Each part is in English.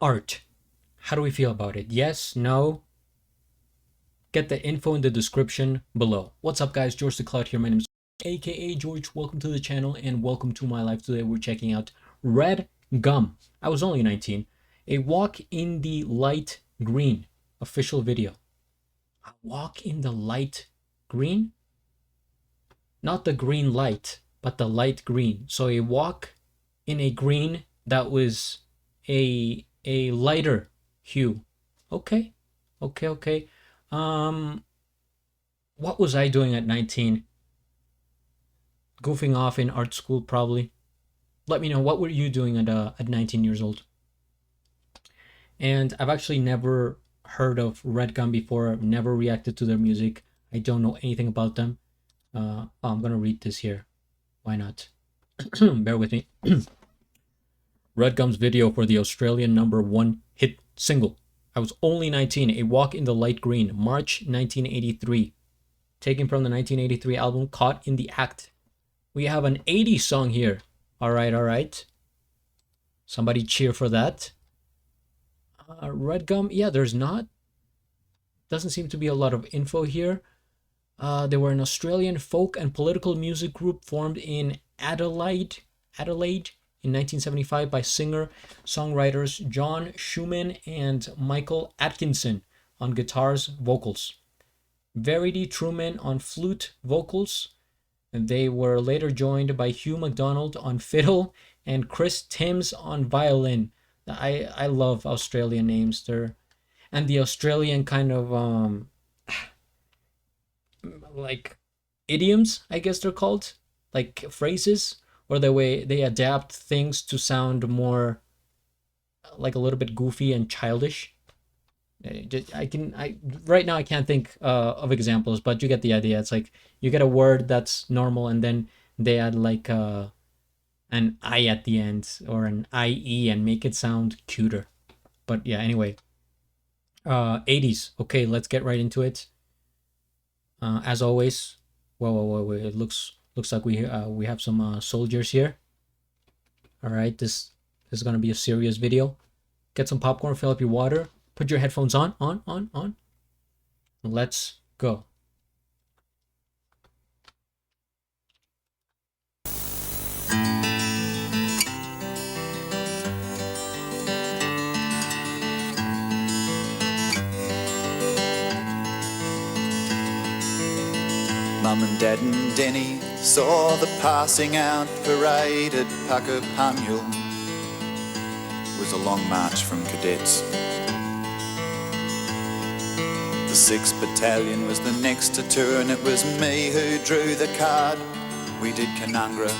Art. How do we feel about it? Yes, no? Get the info in the description below. What's up, guys? George the Cloud here. My name is aka George. Welcome to the channel and welcome to my life. Today we're checking out Redgum. I was only 19. A walk in the light green official video. A walk in the light green? Not the green light, but the light green. So a walk in a green that was a lighter hue. Okay. Okay. Um what was I doing at 19? Goofing off in art school probably. Let me know, what were you doing at 19 years old? And I've actually never heard of Redgum before. I've never reacted to their music. I don't know anything about them. I'm gonna read this here. Why not? Bear with me. Redgum's video for the Australian #1 hit single. I was only 19. A Walk in the Light Green, March 1983. Taken from the 1983 album Caught in the Act. We have an 80s song here. All right. Somebody cheer for that. Redgum, yeah, doesn't seem to be a lot of info here. They were an Australian folk and political music group formed in Adelaide in 1975 by singer-songwriters John Schumann and Michael Atkinson on guitars, vocals. Verity Truman on flute, vocals. And they were later joined by Hugh MacDonald on fiddle and Chris Timms on violin. I love Australian names there, and the Australian kind of like idioms, I guess they're called, like phrases, or the way they adapt things to sound more like a little bit goofy and childish. I right now I can't think of examples, but you get the idea. It's like you get a word that's normal and then they add like an I at the end or an IE and make it sound cuter. But yeah, anyway. 80s. Okay, let's get right into it. As always, whoa, it looks like we have some soldiers here. All right, this is gonna be a serious video. Get some popcorn, fill up your water, put your headphones on. Let's go. Mum and Dad and Denny saw the passing out parade at Puckapunyal. It was a long march from cadets. The 6th Battalion was the next to turn. It was me who drew the card. We did Canungra,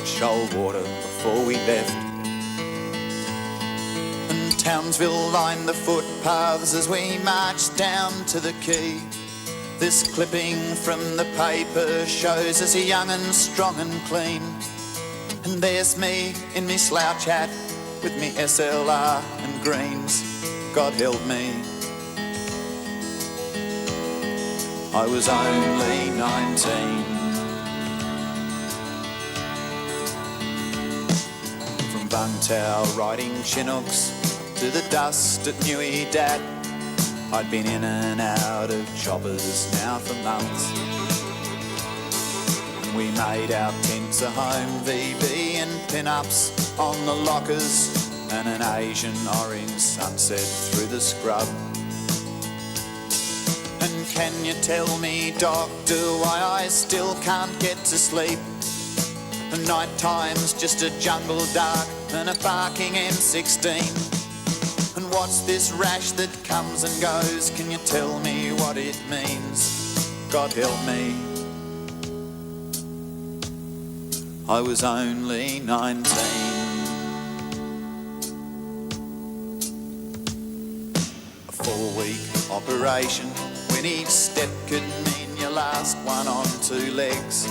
Shoalwater before we left. And Townsville lined the footpaths as we marched down to the quay. This clipping from the paper shows us young and strong and clean. And there's me in me slouch hat with me SLR and greens. God help me, I was only 19. From Bungtow riding Chinooks to the dust at Newey Dat, I'd been in and out of choppers now for months. And we made our tents a home, VB and pin-ups on the lockers, and an Asian orange sunset through the scrub. And can you tell me, doctor, why I still can't get to sleep? The night time's just a jungle dark and a barking M16. And what's this rash that comes and goes? Can you tell me what it means? God help me, I was only 19. A 4-week operation, when each step could mean your last one on 2 legs.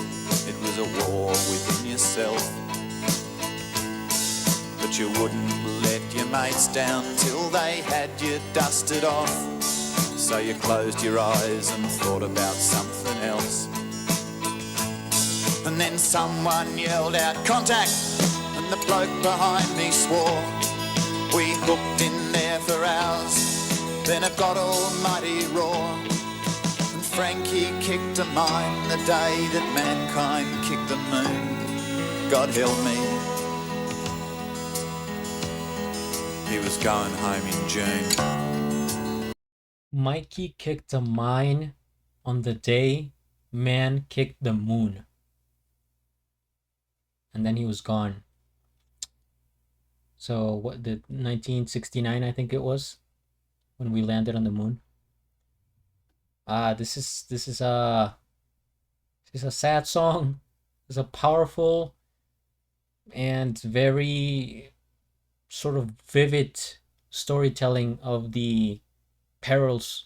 It was a war within yourself, but you wouldn't let your mates down till they had you dusted off. So you closed your eyes and thought about something else. And then someone yelled out, "Contact!" and the bloke behind me swore. We hooked in there for hours. Then it got almighty raw, and Frankie kicked a mine the day that mankind kicked the moon. God help me. He was going home in June. Mikey kicked a mine on the day man kicked the moon. And then he was gone. So what, the 1969 I think it was, when we landed on the moon. This is a sad song. It's a powerful and very sort of vivid storytelling of the perils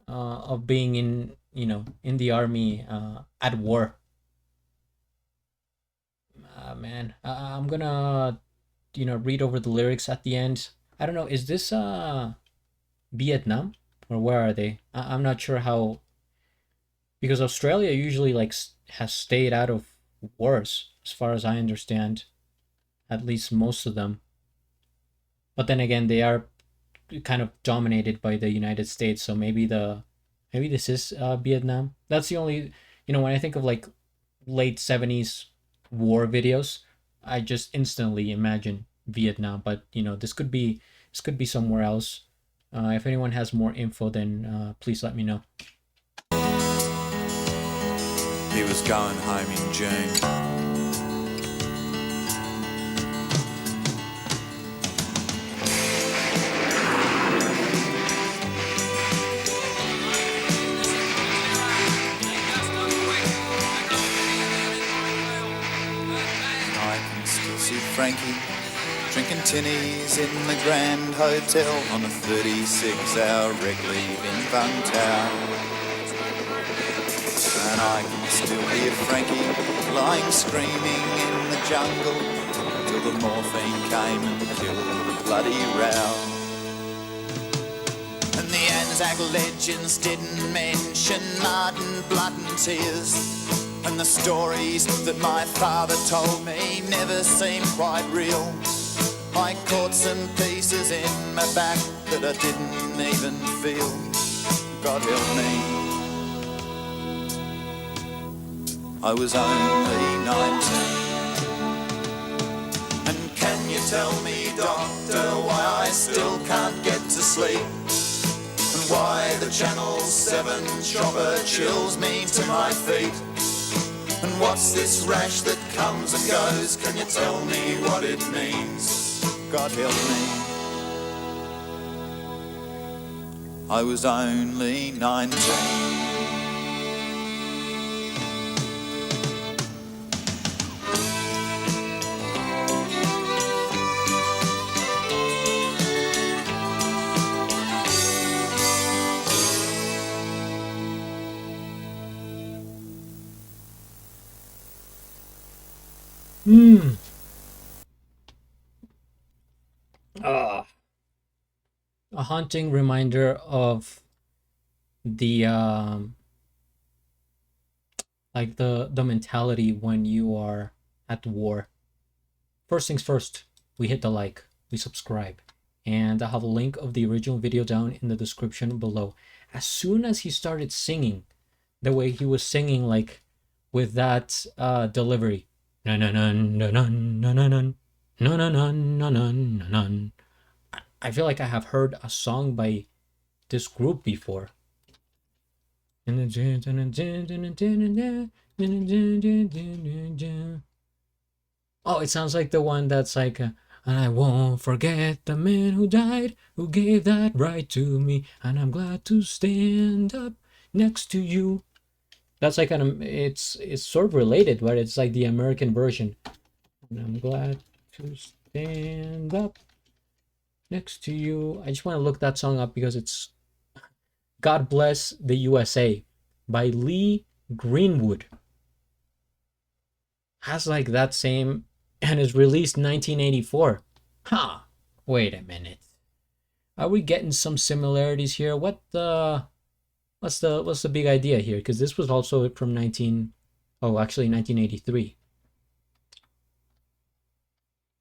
of being in, in the army, at war. Man, I'm gonna read over the lyrics at the end. I don't know, is this Vietnam, or where are they? I'm not sure how, because Australia usually like has stayed out of wars as far as I understand, at least most of them. But then again, they are kind of dominated by the United States, so maybe this is Vietnam. That's the only, when I think of like late 70s war videos, I just instantly imagine Vietnam. But this could be somewhere else. If anyone has more info, then please let me know. He was going home in June. Frankie drinking tinnies in the Grand Hotel on a 36-hour rec leave in Funtown. And I can still hear Frankie lying screaming in the jungle till the morphine came and killed the bloody row. And the Anzac legends didn't mention mud and blood and tears. And the stories that my father told me never seemed quite real. I caught some pieces in my back that I didn't even feel. God help me. I was only 19. And can you tell me, doctor, why I still can't get to sleep? And why the Channel 7 chopper chills me to my feet? And what's this rash that comes and goes? Can you tell me what it means? God help me. I was only 19. A haunting reminder of the like the mentality when you are at war. First things first, we hit the like, we subscribe, and I have a link of the original video down in the description below. As soon as he started singing, the way he was singing, like with that delivery, no no no no no no no no no no no no no no, I feel like I have heard a song by this group before. Oh, it sounds like the one that's like, and I won't forget the man who died, who gave that right to me, and I'm glad to stand up next to you. That's like it's sort of related, but it's like the American version. And I'm glad to stand up next to you. I just want to look that song up because it's God Bless the USA by Lee Greenwood. Has like that same, and is released 1984. Huh. Wait a minute. Are we getting some similarities here? What's the big idea here? Because this was also from 1983.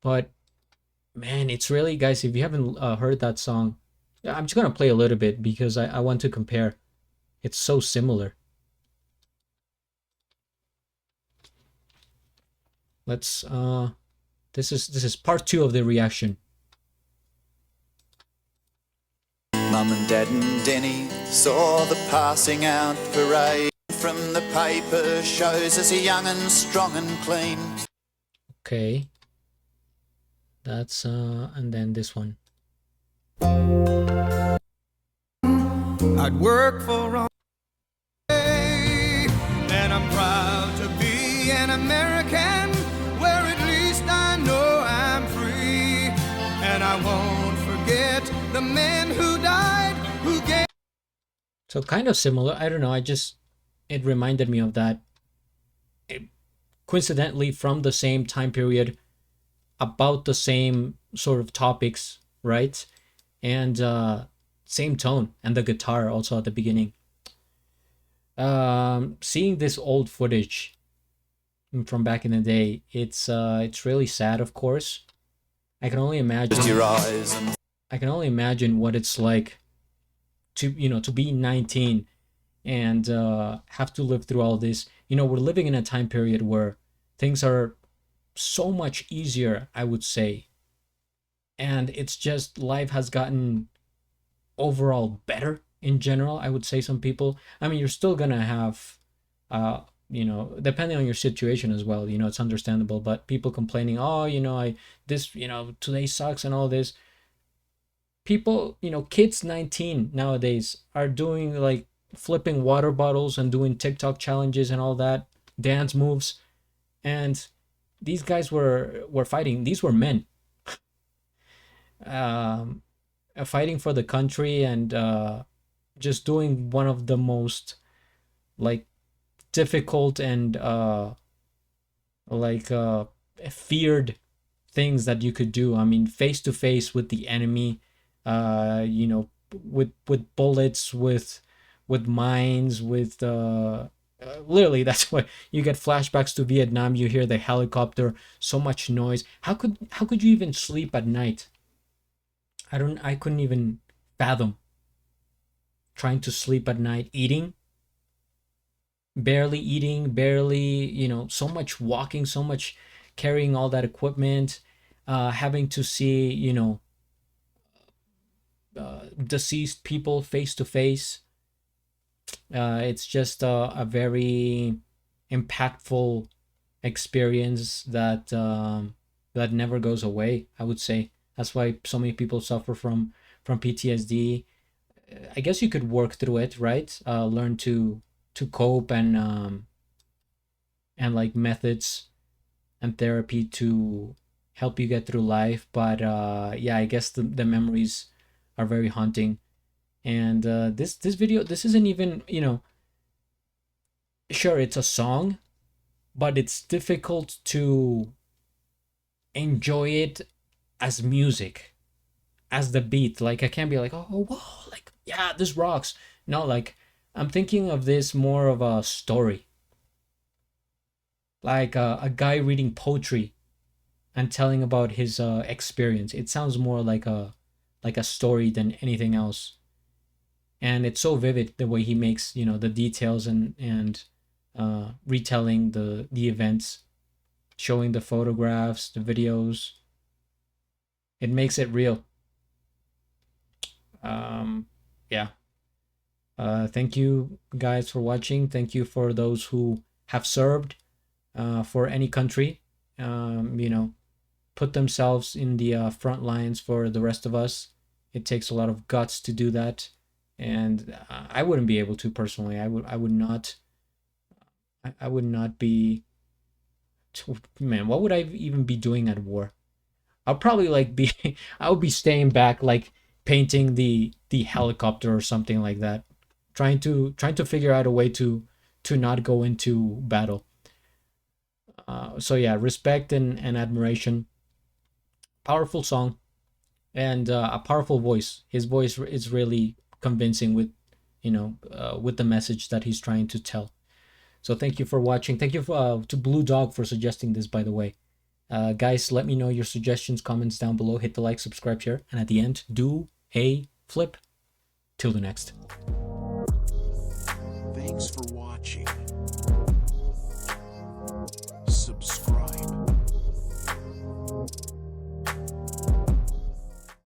But Man, it's really, guys, if you haven't heard that song, I'm just gonna play a little bit because I want to compare. It's so similar. Let's this is part two of the reaction. Mum and Dad and Denny saw the passing out parade from the paper, shows us a young and strong and clean. Okay. That's and then this one. I'd work for all day, and I'm proud to be an American, where at least I know I'm free. And I won't forget the men who died, who gave. So kind of similar. I don't know. It reminded me of that. It, coincidentally, from the same time period, about the same sort of topics, right? And same tone, and the guitar also at the beginning. Seeing this old footage from back in the day, it's really sad, of course. I can only imagine. Your eyes and I can only imagine what it's like to to be 19 and have to live through all this. We're living in a time period where things are so much easier, I would say, and it's just life has gotten overall better in general. I would say some people. I mean, you're still gonna have, depending on your situation as well. It's understandable, but people complaining, oh, I this, today sucks and all this. People, kids 19 nowadays are doing like flipping water bottles and doing TikTok challenges and all that, dance moves, and these guys were fighting. These were men, um, fighting for the country and just doing one of the most like difficult and like feared things that you could do. I mean, face to face with the enemy, with bullets, with mines, with literally that's why you get flashbacks to Vietnam. You hear the helicopter, so much noise. How could you even sleep at night? I couldn't even fathom trying to sleep at night, eating, barely, so much walking, so much carrying all that equipment, having to see, deceased people face to face. It's just a very impactful experience that never goes away, I would say. That's why so many people suffer from PTSD. I guess you could work through it, right? Learn to cope and like methods and therapy to help you get through life. But yeah, I guess the memories are very haunting. And this video, this isn't even, sure, it's a song, but it's difficult to enjoy it as music, as the beat. Like I can't be like, oh wow, like yeah, this rocks. No, like I'm thinking of this more of a story, like a guy reading poetry and telling about his experience. It sounds more like a story than anything else. And it's so vivid the way he makes, the details and retelling the events, showing the photographs, the videos. It makes it real. Yeah. Thank you guys for watching. Thank you for those who have served for any country. Put themselves in the front lines for the rest of us. It takes a lot of guts to do that, and I wouldn't be able to personally. I would not. I would not be. Man, what would I even be doing at war? I'll probably like be. I would be staying back, like painting the helicopter or something like that, trying to figure out a way to not go into battle. So yeah, respect and admiration. Powerful song, and a powerful voice. His voice is really convincing with the message that he's trying to tell. So thank you for watching. Thank you to Blue Dog for suggesting this, by the way. Guys, let me know your suggestions, comments down below. Hit the like, subscribe, share, and at the end, do a flip. Till the next. Thanks for watching.